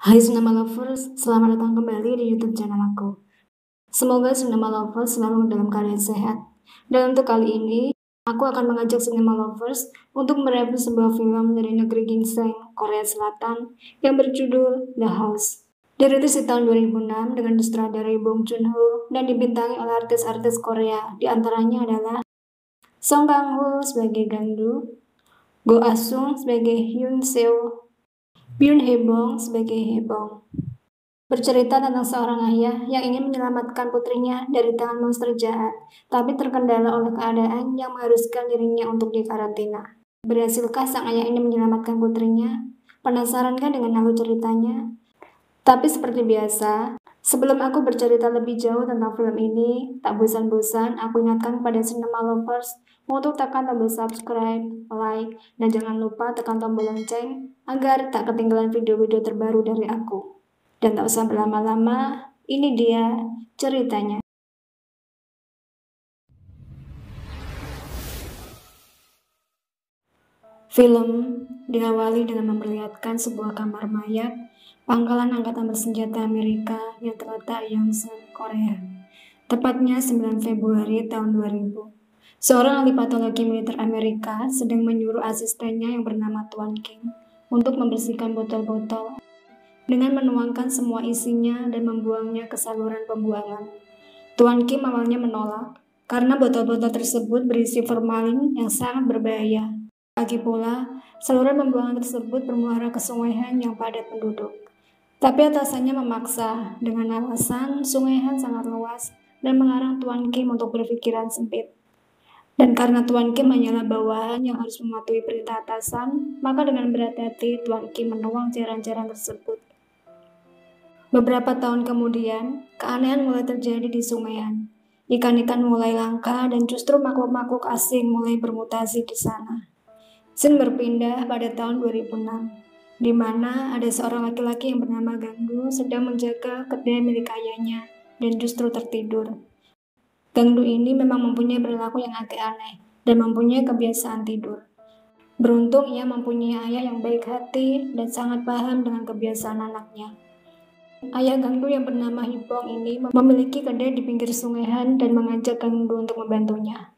Hai Cinema Lovers, selamat datang kembali di YouTube channel aku. Semoga Cinema Lovers selalu dalam keadaan sehat. Dan untuk kali ini, aku akan mengajak Cinema Lovers untuk mereview sebuah film dari negeri ginseng, Korea Selatan, yang berjudul The House. Dirilis di tahun 2006 dengan sutradara Bong Joon-ho dan dibintangi oleh artis-artis Korea, diantaranya adalah Song Kang-ho sebagai Gangdu, Go Ah-sung sebagai Hyun Seo, Byun Hae-bong sebagai Hae-bong. Bercerita tentang seorang ayah yang ingin menyelamatkan putrinya dari tangan monster jahat, tapi terkendala oleh keadaan yang mengharuskan dirinya untuk dikarantina. Berhasilkah sang ayah ini menyelamatkan putrinya? Penasaran kan dengan alur ceritanya? Tapi seperti biasa, sebelum aku bercerita lebih jauh tentang film ini, tak bosan-bosan aku ingatkan kepada Cinema Lovers untuk tekan tombol subscribe, like, dan jangan lupa tekan tombol lonceng agar tak ketinggalan video-video terbaru dari aku. Dan tak usah berlama-lama, ini dia ceritanya. Film diawali dengan memperlihatkan sebuah kamar mayat pangkalan angkatan bersenjata Amerika yang terletak di Yongsan, Korea. Tepatnya 9 Februari tahun 2000. Seorang ahli patologi militer Amerika sedang menyuruh asistennya yang bernama Tuan Kim untuk membersihkan botol-botol dengan menuangkan semua isinya dan membuangnya ke saluran pembuangan. Tuan Kim awalnya menolak karena botol-botol tersebut berisi formalin yang sangat berbahaya. Lagi pula, saluran pembuangan tersebut bermuara ke Sungai Han yang padat penduduk. Tapi atasannya memaksa dengan alasan Sungai Han sangat luas dan mengarang Tuan Kim untuk berpikiran sempit. Dan karena Tuan Kim hanyalah bawahan yang harus mematuhi perintah atasan, maka dengan berat hati Tuan Kim menuang cairan-cairan tersebut. Beberapa tahun kemudian, keanehan mulai terjadi di Sungai Han. Ikan-ikan mulai langka dan justru makhluk-makhluk asing mulai bermutasi di sana. Scene berpindah pada tahun 2006, di mana ada seorang laki-laki yang bernama Gangdu sedang menjaga kedai milik ayahnya dan justru tertidur. Gangdu ini memang mempunyai perilaku yang agak aneh dan mempunyai kebiasaan tidur. Beruntung ia mempunyai ayah yang baik hati dan sangat paham dengan kebiasaan anaknya. Ayah Gangdu yang bernama Hae-bong ini memiliki kedai di pinggir Sungai Han dan mengajak Gangdu untuk membantunya.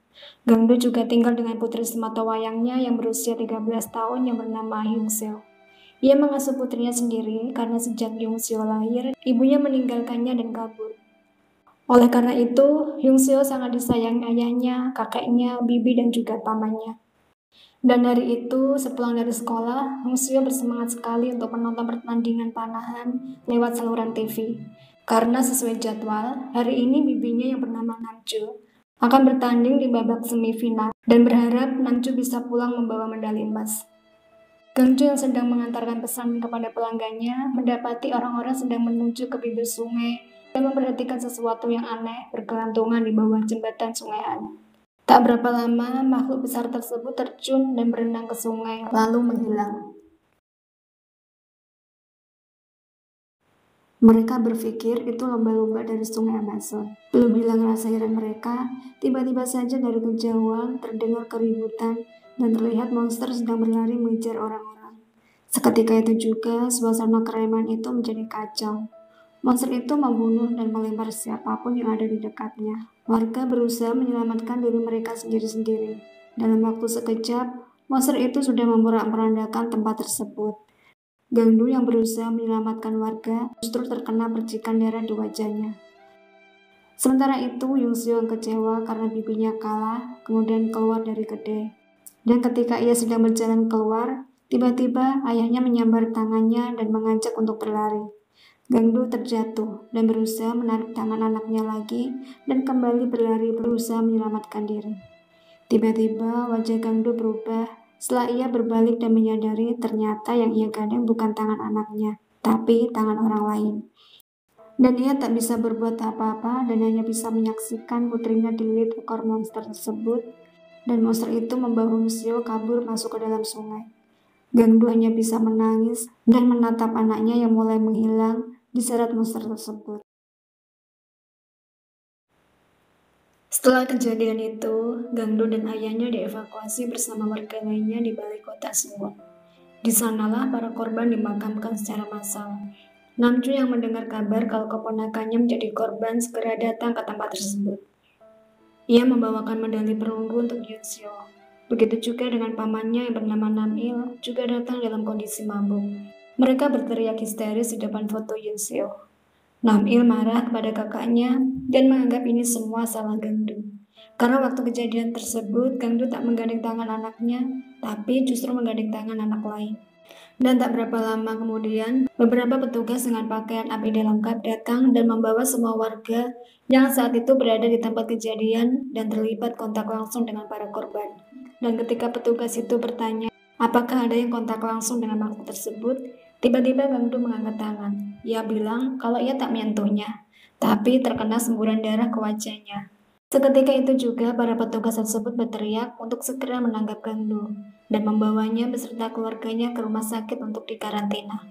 Gangdu juga tinggal dengan putri sematawayangnya yang berusia 13 tahun yang bernama Hyun Seo. Ia mengasuh putrinya sendiri karena sejak Hyun Seo lahir, ibunya meninggalkannya dan kabur. Oleh karena itu, Hyun Seo sangat disayangi ayahnya, kakeknya, bibi, dan juga pamannya. Dan hari itu, sepulang dari sekolah, Hyun Seo bersemangat sekali untuk menonton pertandingan panahan lewat saluran TV. Karena sesuai jadwal, hari ini bibinya yang bernama Namju akan bertanding di babak semifinal dan berharap Namju bisa pulang membawa medali emas. Gangju yang sedang mengantarkan pesan kepada pelanggannya mendapati orang-orang sedang menuju ke bibir sungai dan memperhatikan sesuatu yang aneh bergelantungan di bawah jembatan Sungai Han. Tak berapa lama, makhluk besar tersebut terjun dan berenang ke sungai lalu menghilang. Mereka berpikir itu lumba-lumba dari sungai Amazon. Belum hilang rasa heran mereka, tiba-tiba saja dari kejauhan terdengar keributan dan terlihat monster sedang berlari mengejar orang-orang. Seketika itu juga, suasana kereman itu menjadi kacau. Monster itu membunuh dan melempar siapapun yang ada di dekatnya. Warga berusaha menyelamatkan diri mereka sendiri-sendiri. Dalam waktu sekejap, monster itu sudah memporak-porandakan tempat tersebut. Gangdu yang berusaha menyelamatkan warga justru terkena percikan darah di wajahnya. Sementara itu, Hyun Seo kecewa karena bibinya kalah, kemudian keluar dari kedai. Dan ketika ia sedang berjalan keluar, tiba-tiba ayahnya menyambar tangannya dan mengajak untuk berlari. Gangdu terjatuh dan berusaha menarik tangan anaknya lagi dan kembali berlari berusaha menyelamatkan diri. Tiba-tiba wajah Gangdu berubah setelah ia berbalik dan menyadari ternyata yang ia gandeng bukan tangan anaknya, tapi tangan orang lain. Dan ia tak bisa berbuat apa-apa dan hanya bisa menyaksikan putrinya dililit ekor monster tersebut, dan monster itu membawa Hyun Seo kabur masuk ke dalam sungai. Gangdu hanya bisa menangis dan menatap anaknya yang mulai menghilang diseret monster tersebut. Setelah kejadian itu, Gangdu dan ayahnya dievakuasi bersama warga lainnya di balai kota Suwon. Di sanalah para korban dimakamkan secara massal. Namju yang mendengar kabar kalau keponakannya menjadi korban segera datang ke tempat tersebut. Ia membawakan medali perunggu untuk Yunseo. Begitu juga dengan pamannya yang bernama Namil juga datang dalam kondisi mabuk. Mereka berteriak histeris di depan foto Yunseo. Namil marah kepada kakaknya dan menganggap ini semua salah Gangdu. Karena waktu kejadian tersebut, Gangdu tak menggandeng tangan anaknya, tapi justru menggandeng tangan anak lain. Dan tak berapa lama kemudian, beberapa petugas dengan pakaian APD lengkap datang dan membawa semua warga yang saat itu berada di tempat kejadian dan terlibat kontak langsung dengan para korban. Dan ketika petugas itu bertanya, apakah ada yang kontak langsung dengan makhluk tersebut, tiba-tiba Gangdu mengangkat tangan. Ia bilang kalau ia tak menyentuhnya, tapi terkena semburan darah ke wajahnya. Seketika itu juga para petugas tersebut berteriak untuk segera menangkap Gangdu dan membawanya beserta keluarganya ke rumah sakit untuk dikarantina.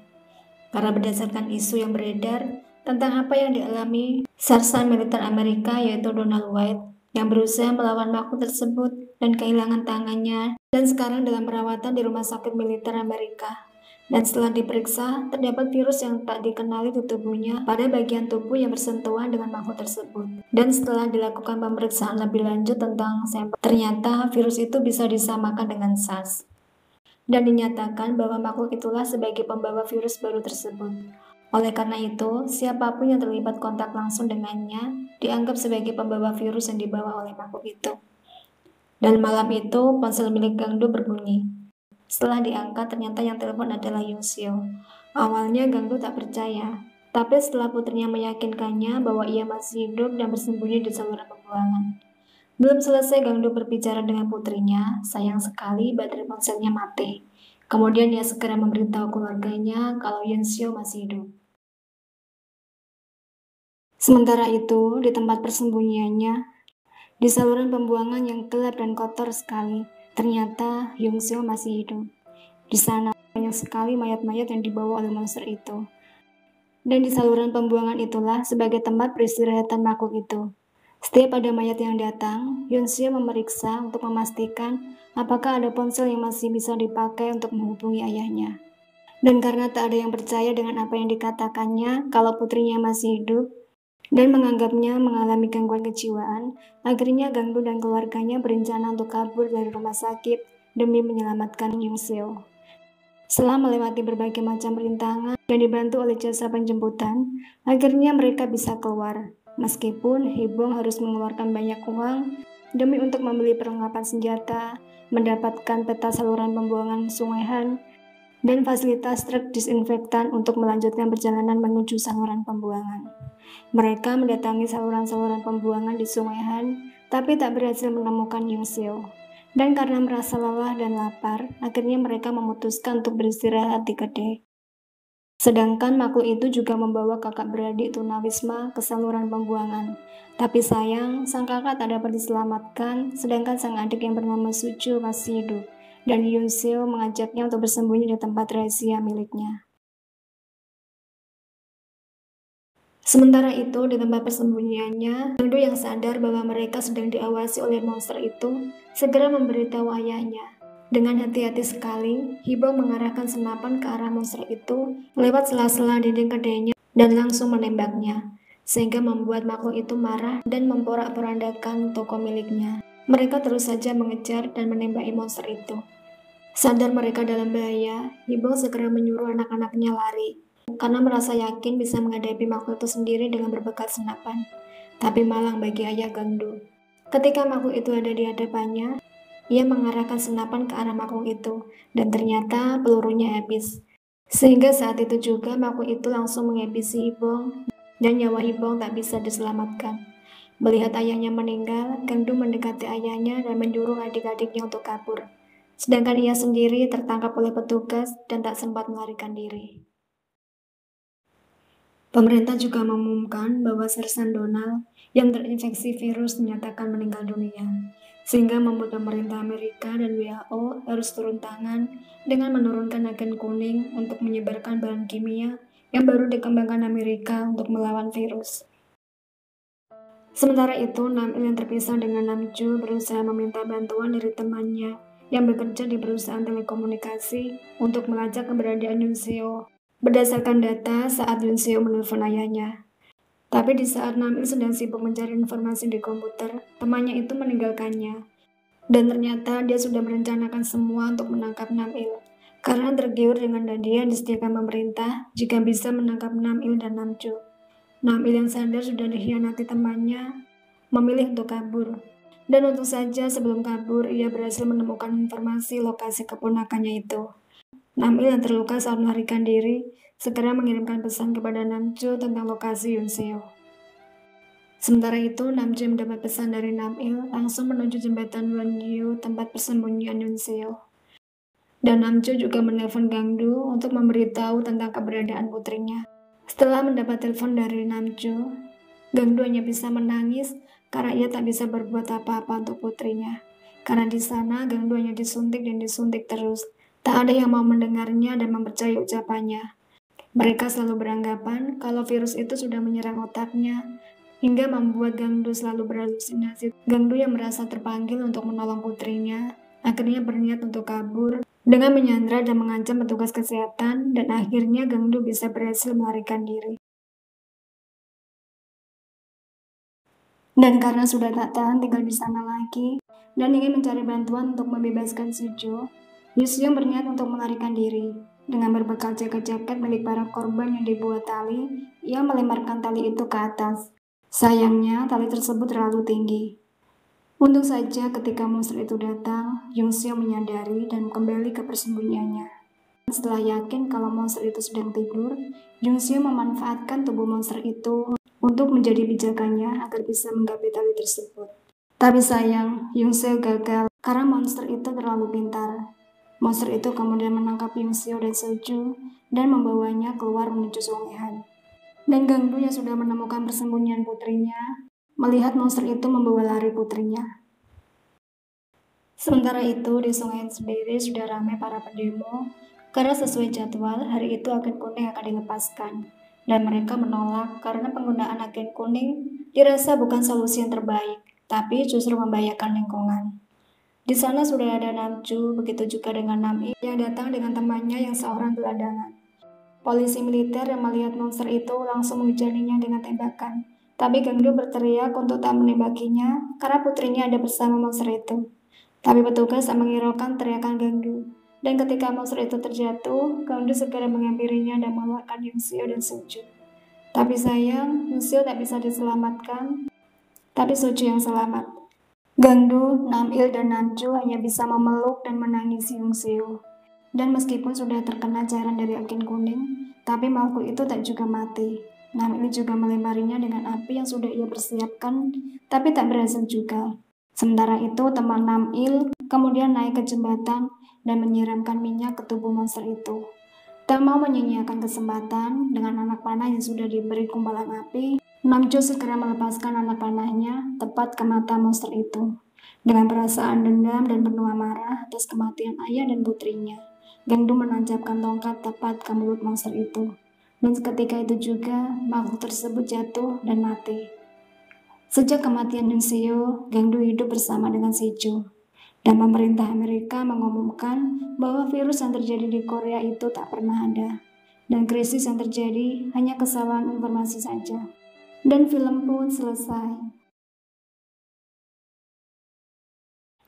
Karena berdasarkan isu yang beredar tentang apa yang dialami sarsan militer Amerika yaitu Donald White yang berusaha melawan makhluk tersebut dan kehilangan tangannya dan sekarang dalam perawatan di rumah sakit militer Amerika. Dan setelah diperiksa, terdapat virus yang tak dikenali di tubuhnya pada bagian tubuh yang bersentuhan dengan makhluk tersebut. Dan setelah dilakukan pemeriksaan lebih lanjut tentang sampel, ternyata virus itu bisa disamakan dengan SARS. Dan dinyatakan bahwa makhluk itulah sebagai pembawa virus baru tersebut. Oleh karena itu, siapapun yang terlibat kontak langsung dengannya dianggap sebagai pembawa virus yang dibawa oleh makhluk itu. Dan malam itu, ponsel milik Gangdu berbunyi. Setelah diangkat, ternyata yang telepon adalah Yunseo. Awalnya Gangdu tak percaya, tapi setelah putrinya meyakinkannya bahwa ia masih hidup dan bersembunyi di saluran pembuangan. Belum selesai Gangdu berbicara dengan putrinya, sayang sekali baterai ponselnya mati. Kemudian ia segera memberitahu keluarganya kalau Yunseo masih hidup. Sementara itu, di tempat persembunyiannya, di saluran pembuangan yang gelap dan kotor sekali, ternyata Yunseo masih hidup. Di sana banyak sekali mayat-mayat yang dibawa oleh monster itu. Dan di saluran pembuangan itulah sebagai tempat peristirahatan makhluk itu. Setiap ada mayat yang datang, Yunseo memeriksa untuk memastikan apakah ada ponsel yang masih bisa dipakai untuk menghubungi ayahnya. Dan karena tak ada yang percaya dengan apa yang dikatakannya kalau putrinya masih hidup, dan menganggapnya mengalami gangguan kejiwaan, akhirnya Gangdu dan keluarganya berencana untuk kabur dari rumah sakit demi menyelamatkan Yunseo. Setelah melewati berbagai macam rintangan dan dibantu oleh jasa penjemputan, akhirnya mereka bisa keluar. Meskipun Hibong harus mengeluarkan banyak uang demi untuk membeli perlengkapan senjata, mendapatkan peta saluran pembuangan Sungai Han, dan fasilitas truk disinfektan untuk melanjutkan perjalanan menuju saluran pembuangan. Mereka mendatangi saluran-saluran pembuangan di Sungai Han, tapi tak berhasil menemukan Yunseo. Dan karena merasa lelah dan lapar, akhirnya mereka memutuskan untuk beristirahat di kedai. Sedangkan makhluk itu juga membawa kakak beradik tunawisma ke saluran pembuangan. Tapi sayang, sang kakak tak dapat diselamatkan, sedangkan sang adik yang bernama Suju masih hidup. Dan Yunseo mengajaknya untuk bersembunyi di tempat rahasia miliknya. Sementara itu, di tempat persembunyiannya, Gangdu yang sadar bahwa mereka sedang diawasi oleh monster itu, segera memberitahu ayahnya. Dengan hati-hati sekali, Hibong mengarahkan senapan ke arah monster itu lewat sela-sela dinding kedainya dan langsung menembaknya, sehingga membuat makhluk itu marah dan memporak-porandakan toko miliknya. Mereka terus saja mengejar dan menembaki monster itu. Sadar mereka dalam bahaya, Hibong segera menyuruh anak-anaknya lari, karena merasa yakin bisa menghadapi makhluk itu sendiri dengan berbekal senapan. Tapi malang bagi ayah Gangdu. Ketika makhluk itu ada di hadapannya, ia mengarahkan senapan ke arah makhluk itu, dan ternyata pelurunya habis. Sehingga saat itu juga makhluk itu langsung menghabisi Hibong, dan nyawa Hibong tak bisa diselamatkan. Melihat ayahnya meninggal, Gangdu mendekati ayahnya dan menyuruh adik-adiknya untuk kabur. Sedangkan ia sendiri tertangkap oleh petugas dan tak sempat melarikan diri. Pemerintah juga mengumumkan bahwa Sersan Donald yang terinfeksi virus dinyatakan meninggal dunia, sehingga membuat pemerintah Amerika dan WHO harus turun tangan dengan menurunkan agen kuning untuk menyebarkan bahan kimia yang baru dikembangkan Amerika untuk melawan virus. Sementara itu, Namil yang terpisah dengan Namju berusaha meminta bantuan dari temannya yang bekerja di perusahaan telekomunikasi untuk melacak keberadaan Yunseo. berdasarkan data saat Yoon Seo menelpon ayahnya. Tapi di saat Nam Il sedang sibuk mencari informasi di komputer, temannya itu meninggalkannya. Dan ternyata dia sudah merencanakan semua untuk menangkap Nam Il. Karena tergiur dengan hadiah yang disediakan pemerintah jika bisa menangkap Nam Il dan Nam Cho. Nam Il yang sadar sudah dikhianati temannya, memilih untuk kabur. Dan untung saja sebelum kabur, ia berhasil menemukan informasi lokasi keponakannya itu. Nam Il yang terluka saat melarikan diri, segera mengirimkan pesan kepada Nam Cho tentang lokasi Yoon Seo. Sementara itu, Nam Cho mendapat pesan dari Nam Il langsung menuju jembatan Wonju, tempat persembunyian Yoon Seo. Dan Nam Cho juga menelpon Gang Do untuk memberitahu tentang keberadaan putrinya. Setelah mendapat telepon dari Nam Cho, Gang Do hanya bisa menangis karena ia tak bisa berbuat apa-apa untuk putrinya. Karena di sana Gang Do hanya disuntik dan disuntik terus. Tak ada yang mau mendengarnya dan mempercayai ucapannya. Mereka selalu beranggapan kalau virus itu sudah menyerang otaknya, hingga membuat Gang Do selalu berhalusinasi. Gang Do yang merasa terpanggil untuk menolong putrinya, akhirnya berniat untuk kabur dengan menyandra dan mengancam petugas kesehatan, dan akhirnya Gang Do bisa berhasil melarikan diri. Dan karena sudah tak tahan tinggal di sana lagi, dan ingin mencari bantuan untuk membebaskan Sujo, Yoon berniat untuk melarikan diri. Dengan berbekal jaket-jaket milik para korban yang dibuat tali, ia melemparkan tali itu ke atas. Sayangnya, tali tersebut terlalu tinggi. Untung saja ketika monster itu datang, Yoon menyadari dan kembali ke persembunyiannya. Setelah yakin kalau monster itu sedang tidur, Yoon memanfaatkan tubuh monster itu untuk menjadi pijakannya agar bisa menggapai tali tersebut. Tapi sayang, Yoon gagal karena monster itu terlalu pintar. Monster itu kemudian menangkap Yoon dan Soju dan membawanya keluar menuju Sungai Han. Dan Gang Do yang sudah menemukan persembunyian putrinya, melihat monster itu membawa lari putrinya. Sementara itu, di Sungai Han sendiri sudah ramai para pendemo, karena sesuai jadwal, hari itu agen kuning akan dilepaskan. Dan mereka menolak karena penggunaan agen kuning dirasa bukan solusi yang terbaik, tapi justru membahayakan lingkungan. Di sana sudah ada Nam Cho, begitu juga dengan Nam Il yang datang dengan temannya yang seorang gelandangan. Polisi militer yang melihat monster itu langsung menghujaninya dengan tembakan. Tapi Gang Do berteriak untuk tak menembakinya karena putrinya ada bersama monster itu. Tapi petugas tak menghiraukan teriakan Gang Do. Dan ketika monster itu terjatuh, Gang Do segera menghampirinya dan mengeluarkan Yoon dan Soju. Tapi sayang, Yoon tak bisa diselamatkan, tapi Soju yang selamat. Gang Do, Nam Il, dan Nam Cho hanya bisa memeluk dan menangisi Yoon Seo. Dan meskipun sudah terkena cairan dari agen kuning, tapi makhluk itu tak juga mati. Nam Il juga melemparinya dengan api yang sudah ia persiapkan, tapi tak berhasil juga. Sementara itu, teman Nam Il kemudian naik ke jembatan dan menyiramkan minyak ke tubuh monster itu. Tak mau menyia-nyiakan kesempatan, dengan anak panah yang sudah diberi kumpalan api, Nam Cho segera melepaskan anak panahnya tepat ke mata monster itu. Dengan perasaan dendam dan penuh amarah atas kematian ayah dan putrinya, Gang Do menancapkan tongkat tepat ke mulut monster itu. Dan seketika itu juga, makhluk tersebut jatuh dan mati. Sejak kematian Yoon Seo, Gang Do hidup bersama dengan Sejo. Dan pemerintah Amerika mengumumkan bahwa virus yang terjadi di Korea itu tak pernah ada. Dan krisis yang terjadi hanya kesalahan informasi saja. Dan film pun selesai.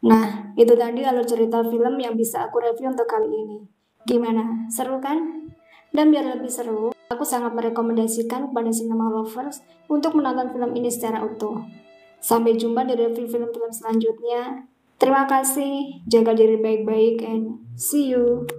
Nah, itu tadi alur cerita film yang bisa aku review untuk kali ini. Gimana? Seru kan? Dan biar lebih seru, aku sangat merekomendasikan kepada cinema lovers untuk menonton film ini secara utuh. Sampai jumpa di review film-film selanjutnya. Terima kasih, jaga diri baik-baik, and see you.